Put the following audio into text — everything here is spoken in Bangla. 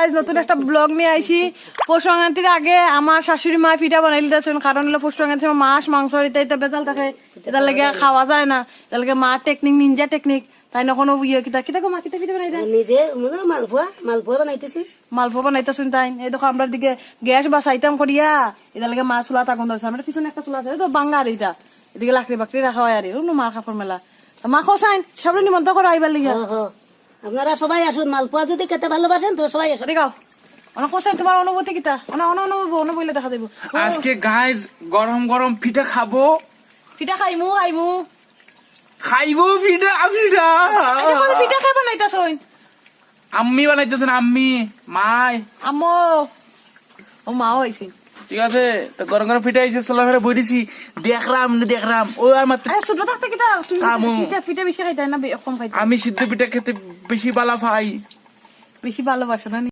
আজ নতুন একটা ব্লগ নিয়ে আইছি। পৌষ সংক্রান্তির আগে আমার শাশুড়ি মা পিঠা বানাই দিতেছেন, কারণ হলো পৌষ সংক্রান্তির মাছ মাংস এটা বেজাল থাকে, এটার লাগে খাওয়া যায় না। এটার লাগে মা টেকনিক, নিনজা টেকনিক, তাই না কোনো ইয়ে কিতা কিতা মা কিতা পিঠা বানাই দেয় নিজে মালপোয়া বানাইতেছি। মালপোয়া বানাইতেছেন তাই। এই দেখো আমরা দিকে গ্যাস বাসাইতাম করিয়া, এটার লাগে মা চুলা তাগুন ধরছে। আমরা পিছনে একটা চুলা আছে, তো বাঙ্গার এটা, এদিকে লাকড়ি বাকড়ি রাখা হয় আর মার কাপড় মেলা। মা খোসাইন সবাই নিমন্ত্রণ করো আইবার লিগা। আপনারা সবাই আসুন, মালপোয়া যদি খেতে ভালোবাসেন তো সবাই আসুন। দেখাও অনেক কোথায় তোমার অনুভূতি কিতা, অনুভূতি দেখা দেবো। আজকে গাইজ গরম গরম পিঠা খাবো, পিঠা খাইমু খাইমু খাইবো পিঠা পিঠা পিঠা খাই বানাইতাছইন আম্মি বানাইতেছেন, আম্মি মাই আম্মু ও মাও হয়েছে। ঠিক আছে, তো গরম গরম পিঠা আইছে, চলাফেরা বইছি দেখলাম ও আর মাত্র ছোট থাকতে কিতা খামু। পিঠা বেশি খাইতে না কম খাইতে? আমি সিদ্ধ পিঠা খেতে বেশি বালা পাই। বেশি ভালোবাসে না।